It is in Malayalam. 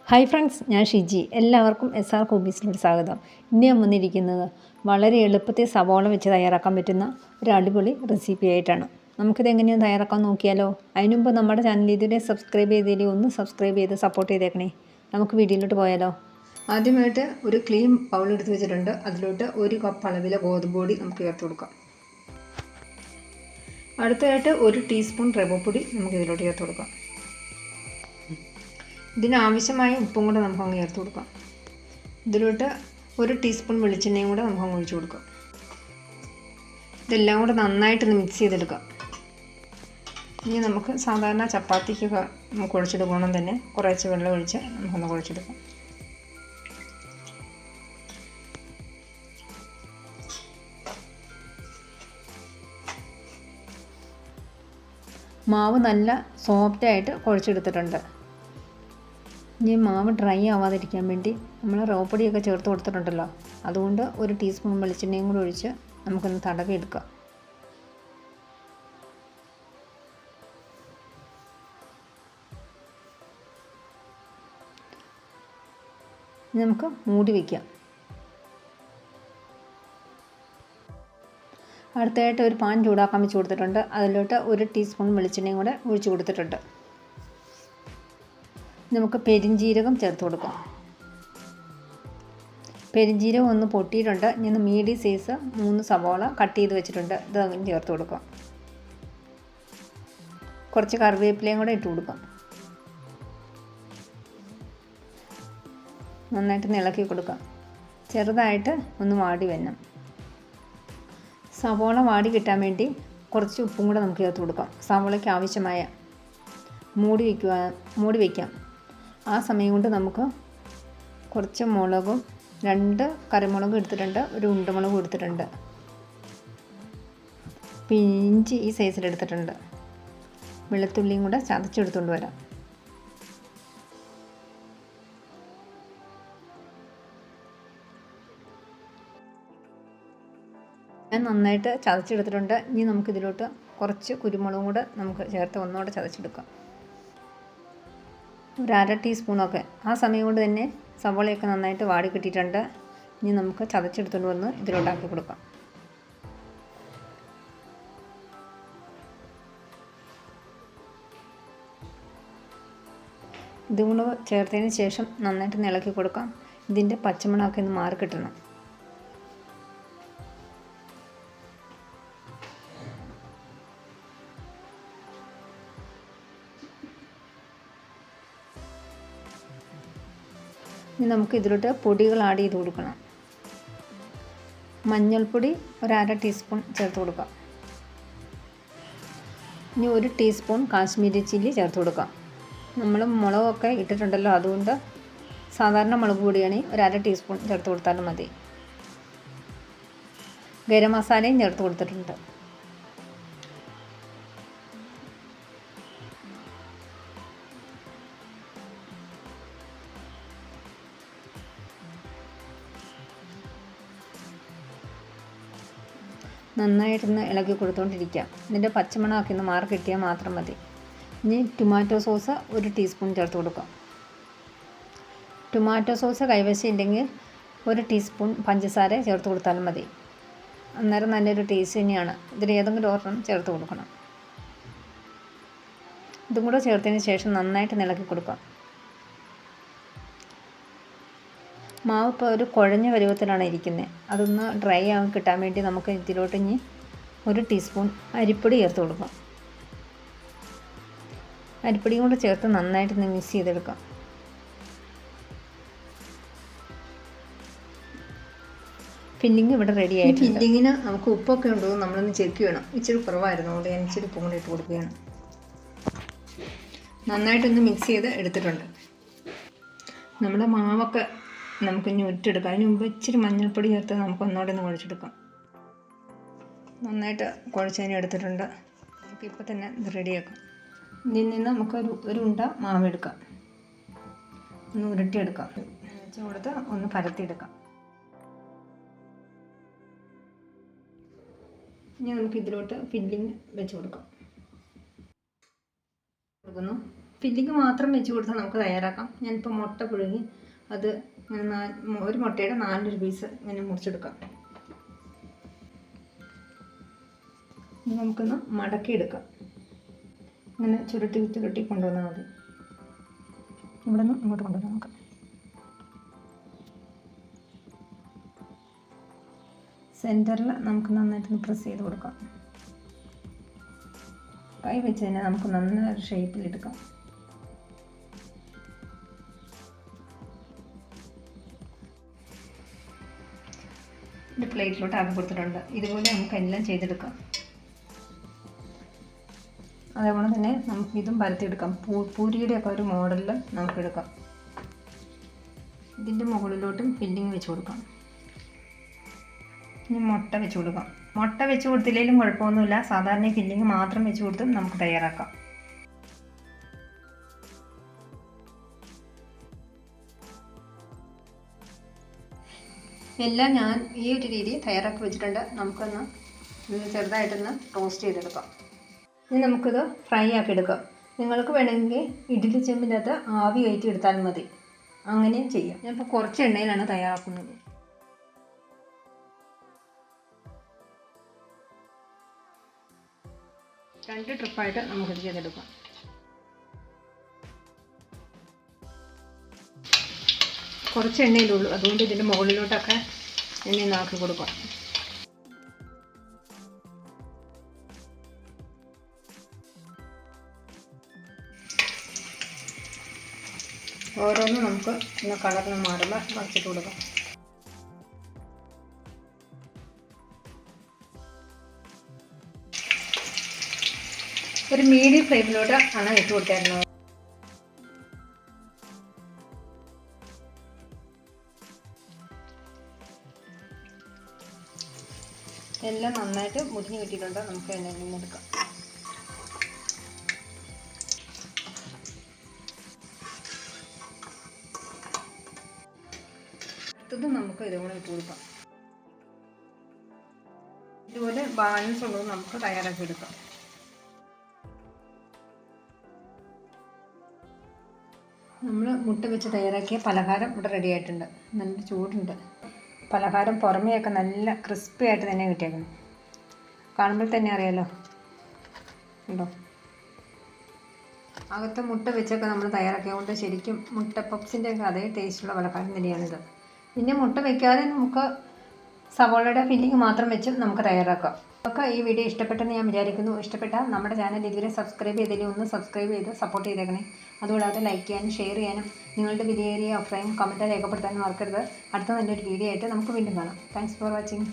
ഹായ് ഫ്രണ്ട്സ്, ഞാൻ ഷിജി. എല്ലാവർക്കും SR കുബീസിലോട്ട് സ്വാഗതം. ഇന്ന് ഞാൻ വന്നിരിക്കുന്നത് വളരെ എളുപ്പത്തിൽ സവോള വെച്ച് തയ്യാറാക്കാൻ പറ്റുന്ന ഒരു അടിപൊളി റെസിപ്പി ആയിട്ടാണ്. നമുക്കിത് എങ്ങനെയാണ് തയ്യാറാക്കാൻ നോക്കിയാലോ? അതിന് മുമ്പ് നമ്മുടെ ചാനൽ ഇതുവരെ സബ്സ്ക്രൈബ് ചെയ്തതിൽ ഒന്ന് സബ്സ്ക്രൈബ് ചെയ്ത് സപ്പോർട്ട് ചെയ്തേക്കണേ. നമുക്ക് വീഡിയോയിലോട്ട് പോയാലോ? ആദ്യമായിട്ട് ഒരു ക്ലീൻ ബൗൾ എടുത്ത് വെച്ചിട്ടുണ്ട്. അതിലോട്ട് 1 കപ്പ് അളവിലെ ഗോതമ്പ് പൊടി നമുക്ക് ചേർത്ത് കൊടുക്കാം. അടുത്തതായിട്ട് 1 ടീസ്പൂൺ റവപ്പൊടി നമുക്ക് ഇതിലോട്ട് ചേർത്ത് കൊടുക്കാം. ഇതിനാവശ്യമായ ഉപ്പും കൂടെ നമുക്ക് അങ്ങ് ചേർത്ത് കൊടുക്കാം. ഇതിലോട്ട് 1 ടീസ്പൂൺ വെളിച്ചെണ്ണയും കൂടെ നമുക്ക് അങ്ങ് ഒഴിച്ച് കൊടുക്കാം. ഇതെല്ലാം കൂടെ നന്നായിട്ടൊന്ന് മിക്സ് ചെയ്തെടുക്കാം. ഇനി നമുക്ക് സാധാരണ ചപ്പാത്തിക്കൊക്കെ നമുക്ക് കുഴച്ചെടുക്കണം തന്നെ കുറച്ച് വെള്ളം ഒഴിച്ച് നമുക്കൊന്ന് കുഴച്ചെടുക്കാം. മാവ് നല്ല സോഫ്റ്റായിട്ട് കുഴച്ചെടുത്തിട്ടുണ്ട്. ഇനി മാവ് ഡ്രൈ ആവാതിരിക്കാൻ വേണ്ടി നമ്മൾ റവപ്പൊടിയൊക്കെ ചേർത്ത് കൊടുത്തിട്ടുണ്ടല്ലോ, അതുകൊണ്ട് 1 ടീസ്പൂൺ വെളിച്ചെണ്ണയും കൂടി ഒഴിച്ച് നമുക്കൊന്ന് തടവിയെടുക്കാം. നമുക്ക് മൂടി വയ്ക്കാം. അടുത്തതായിട്ട് ഒരു പാൻ ചൂടാക്കാൻ വെച്ച് കൊടുത്തിട്ടുണ്ട്. അതിലോട്ട് 1 ടീസ്പൂൺ വെളിച്ചെണ്ണയും കൂടെ ഒഴിച്ച് കൊടുത്തിട്ടുണ്ട്. നമുക്ക് പെരിഞ്ജീരകം ചേർത്ത് കൊടുക്കാം. പെരിഞ്ജീരകം ഒന്ന് പൊട്ടിയിട്ടുണ്ട്. ഇനി മീഡിയം സൈസ് 3 സവോള കട്ട് ചെയ്ത് വെച്ചിട്ടുണ്ട്. ഇത് അങ്ങനെ ചേർത്ത് കൊടുക്കാം. കുറച്ച് കറിവേപ്പിലയും കൂടെ ഇട്ട് കൊടുക്കാം. നന്നായിട്ട് ഇളക്കി കൊടുക്കാം. ചെറുതായിട്ട് ഒന്ന് വാടി വരണം. സവോള വാടി കിട്ടാൻ വേണ്ടി കുറച്ച് ഉപ്പും കൂടെ നമുക്ക് ചേർത്ത് കൊടുക്കാം. സവോളയ്ക്ക് ആവശ്യമായ മൂടി വയ്ക്കാം. ആ സമയം കൊണ്ട് നമുക്ക് കുറച്ച് മുളകും 2 കറിമുളകും എടുത്തിട്ടുണ്ട്, 1 ഉണ്ടമുളകും എടുത്തിട്ടുണ്ട്, ഇഞ്ചി ഈ സൈസിലെടുത്തിട്ടുണ്ട്, വെളുത്തുള്ളിയും കൂടെ ചതച്ചെടുത്തുകൊണ്ട് വരാം. ഞാൻ നന്നായിട്ട് ചതച്ചെടുത്തിട്ടുണ്ട്. ഇനി നമുക്കിതിലോട്ട് കുറച്ച് കുരുമുളകും കൂടെ നമുക്ക് ചേർത്ത് ഒന്നുകൂടെ ചതച്ചെടുക്കാം. 1/2 ടീസ്പൂണൊക്കെ. ആ സമയം കൊണ്ട് തന്നെ സവോളയൊക്കെ നന്നായിട്ട് വാടി കിട്ടിയിട്ടുണ്ട്. ഇനി നമുക്ക് ചതച്ചെടുത്തുകൊണ്ട് വന്ന് ഇതിലോട്ടാക്കി കൊടുക്കാം. ഇതും കൂടെ ചേർത്തതിന് ശേഷം നന്നായിട്ട് ഇളക്കി കൊടുക്കാം. ഇതിൻ്റെ പച്ചമണമൊക്കെ ഒന്ന് മാറി കിട്ടണം. ഇനി നമുക്ക് ഇതിലോട്ട് പൊടികൾ ആഡ് ചെയ്ത് കൊടുക്കണം. മഞ്ഞൾപ്പൊടി 1/2 ടീസ്പൂൺ ചേർത്ത് കൊടുക്കാം. ഇനി 1 ടീസ്പൂൺ കാശ്മീരി ചില്ലി ചേർത്ത് കൊടുക്കാം. നമ്മൾ മുളകൊക്കെ ഇട്ടിട്ടുണ്ടല്ലോ, അതുകൊണ്ട് സാധാരണ മുളക് പൊടിയാണെങ്കിൽ 1/2 ടീസ്പൂൺ ചേർത്ത് കൊടുത്താലും മതി. ഗരം മസാലയും ചേർത്ത് കൊടുത്തിട്ടുണ്ട്. നന്നായിട്ടൊന്ന് ഇളക്കി കൊടുത്തുകൊണ്ടിരിക്കാം. ഇതിൻ്റെ പച്ചമണമൊക്കെ ഒന്ന് മാറി കിട്ടിയാൽ മാത്രം മതി. ഇനി ടൊമാറ്റോ സോസ് 1 ടീസ്പൂൺ ചേർത്ത് കൊടുക്കാം. ടൊമാറ്റോ സോസ് കൈവശം ഇല്ലെങ്കിൽ 1 ടീസ്പൂൺ പഞ്ചസാര ചേർത്ത് കൊടുത്താലും മതി. അന്നേരം നല്ലൊരു ടേസ്റ്റ് തന്നെയാണ്. ഇതിലേതെങ്കിലും ഒരെണ്ണം ചേർത്ത് കൊടുക്കണം. ഇതും കൂടെ ചേർത്തതിന് ശേഷം നന്നായിട്ട് ഇളക്കി കൊടുക്കാം. മാവ് ഇപ്പോൾ ഒരു കുഴഞ്ഞ പരുവത്തിലാണ് ഇരിക്കുന്നത്. അതൊന്ന് ഡ്രൈ ആക്കി കിട്ടാൻ വേണ്ടി നമുക്ക് ഇതിലോട്ട് ഇനി 1 ടീസ്പൂൺ അരിപ്പൊടി ചേർത്ത് കൊടുക്കാം. അരിപ്പൊടിയും കൂടെ ചേർത്ത് നന്നായിട്ട് മിക്സ് ചെയ്തെടുക്കാം. ഫില്ലിങ് ഇവിടെ റെഡി ആയിട്ട്. ഫില്ലിങ്ങിന് നമുക്ക് ഉപ്പൊക്കെ ഉണ്ടോ നമ്മളൊന്ന് ചെക്ക് ചെയ്യണം. ഇച്ചിരി കുറവായിരുന്നു, അതുകൊണ്ട് ഞാൻ ഇച്ചിരി ഉപ്പും കൂടെ ഇട്ട് കൊടുക്കുകയാണ്. നന്നായിട്ടൊന്ന് മിക്സ് ചെയ്ത് എടുത്തിട്ടുണ്ട്. നമ്മുടെ മാവൊക്കെ നമുക്കിനി ഉറ്റെടുക്കാം. അതിന് മുമ്പ് ഇച്ചിരി മഞ്ഞൾപ്പൊടി ചേർത്ത് നമുക്ക് ഒന്നുകൂടെ ഒന്ന് കുഴച്ചെടുക്കാം. നന്നായിട്ട് കുഴച്ചതിന് എടുത്തിട്ടുണ്ട്. നമുക്കിപ്പോൾ തന്നെ ഇത് റെഡിയാക്കാം. ഇതിൽ നിന്ന് നമുക്കൊരു ഉണ്ട മാവെടുക്കാം, ഒന്ന് ഉരുട്ടിയെടുക്കാം. വെച്ച് കൊടുത്ത് ഒന്ന് പരത്തിയെടുക്കാം. ഇനി നമുക്ക് ഇതിലോട്ട് ഫില്ലിങ് വെച്ച് കൊടുക്കാം. കൊടുക്കുന്നു. ഫില്ലിങ് മാത്രം വെച്ച് കൊടുത്താൽ നമുക്ക് തയ്യാറാക്കാം. ഞാനിപ്പോൾ മുട്ട പുഴുങ്ങി അത് ഇങ്ങനെ ഒരു മുട്ടയുടെ 4 പീസ് ഇങ്ങനെ മുറിച്ചെടുക്കാം. ഇനി നമുക്കൊന്ന് മടക്കിയെടുക്കാം. ഇങ്ങനെ ചുരുട്ടി ചുരുട്ടി കൊണ്ടുവന്നാൽ മതി. ഇവിടെ നിന്ന് ഇങ്ങോട്ട് കൊണ്ടുവരാം നമുക്ക്. സെൻറ്ററിൽ നമുക്ക് നന്നായിട്ടൊന്ന് പ്രസ് ചെയ്ത് കൊടുക്കാം. കൈ വെച്ച് തന്നെ നമുക്ക് നന്നായി ഷേപ്പിലെടുക്കാം. ഒരു പ്ലേറ്റിലോട്ട് ആക്കി കൊടുത്തിട്ടുണ്ട്. ഇതുപോലെ നമുക്ക് എല്ലാം ചെയ്തെടുക്കാം. അതേപോലെ തന്നെ നമുക്ക് ഇതും പരത്തിയെടുക്കാം. പൂരിയുടെയൊക്കെ ഒരു മോഡലിൽ നമുക്കെടുക്കാം. ഇതിൻ്റെ മുകളിലോട്ടും ഫില്ലിങ് വെച്ച് കൊടുക്കാം. ഇനി മുട്ട വെച്ച് കൊടുക്കാം. മുട്ട വെച്ച് കൊടുത്തില്ലെങ്കിലും കുഴപ്പമൊന്നുമില്ല. സാധാരണ ഫില്ലിങ് മാത്രം വെച്ച് കൊടുത്തും നമുക്ക് തയ്യാറാക്കാം. എല്ലാം ഞാൻ ഈ ഒരു രീതിയിൽ തയ്യാറാക്കി വെച്ചിട്ടുണ്ട്. നമുക്കൊന്ന് ചെറുതായിട്ടൊന്ന് റോസ്റ്റ് ചെയ്തെടുക്കാം. ഇനി നമുക്കിത് ഫ്രൈ ആക്കി എടുക്കാം. നിങ്ങൾക്ക് വേണമെങ്കിൽ ഇഡ്ഡലി ചെമ്പിൻ്റെ അകത്ത് ആവി കയറ്റി എടുത്താൽ മതി. അങ്ങനെയും ചെയ്യാം. ഞാനിപ്പോൾ കുറച്ച് എണ്ണയിലാണ് തയ്യാറാക്കുന്നത്. രണ്ട് ട്രിപ്പായിട്ട് നമുക്കിത് ചെയ്തെടുക്കാം. കുറച്ച് എണ്ണയിലുള്ളൂ, അതുകൊണ്ട് ഇതിൻ്റെ മുകളിലോട്ടൊക്കെ എണ്ണ നാക്കി കൊടുക്കാം. ഓരോന്നും നമുക്ക് ഇന്ന് കളറിന് മാറുമ്പോൾ വറുത്തിട്ട് കൊടുക്കാം. ഒരു മീഡിയം ഫ്ലെയിമിലോട്ട് ആണ് ഇട്ട് കൊടുത്തിരുന്നത്. എല്ലാം നന്നായിട്ട് മുരിഞ്ഞ് കിട്ടിയിട്ടുണ്ട്. നമുക്ക് എണ്ണയിൽ നിന്ന് എടുക്കാം. അടുത്തത് നമുക്ക് ഇതുകൂടെ ഇട്ട് കൊടുക്കാം. ഇതുപോലെ ബാലൻസ് ഉള്ളത് നമുക്ക് തയ്യാറാക്കി എടുക്കാം. നമ്മൾ മുട്ട വെച്ച് തയ്യാറാക്കിയ പലഹാരം ഇവിടെ റെഡി ആയിട്ടുണ്ട്. നല്ല ചൂടുണ്ട്. പലഹാരം പുറമേയൊക്കെ നല്ല ക്രിസ്പി ആയിട്ട് തന്നെ കിട്ടിയേക്കണം. കാണുമ്പോൾ തന്നെ അറിയാമല്ലോ, ഉണ്ടോ? അകത്തെ മുട്ട വെച്ചൊക്കെ നമ്മൾ തയ്യാറാക്കിയതുകൊണ്ട് ശരിക്കും മുട്ട പപ്സിൻ്റെ ഒക്കെ അതേ ടേസ്റ്റുള്ള പലഹാരം തന്നെയാണിത്. പിന്നെ മുട്ട വയ്ക്കാതെ നമുക്ക് സവോളയുടെ ഫില്ലിങ് മാത്രം വെച്ചും നമുക്ക് തയ്യാറാക്കാം. ഒക്കെ ഈ വീഡിയോ ഇഷ്ടപ്പെട്ടെന്ന് ഞാൻ വിചാരിക്കുന്നു. ഇഷ്ടപ്പെട്ടാൽ നമ്മുടെ ചാനൽ ഇതുവരെ സബ്സ്ക്രൈബ് ചെയ്തില്ലെങ്കിൽ ഒന്ന് സബ്സ്ക്രൈബ് ചെയ്ത് സപ്പോർട്ട് ചെയ്തേക്കണേ. അതുകൂടാതെ ലൈക്ക് ചെയ്യാനും ഷെയർ ചെയ്യാനും നിങ്ങളുടെ വിലയേറിയ അഭിപ്രായം കമൻറ്റ് രേഖപ്പെടുത്താനും മറക്കരുത്. അടുത്ത നല്ലൊരു വീഡിയോ ആയിട്ട് നമുക്ക് വീണ്ടും കാണാം. Thanks for watching.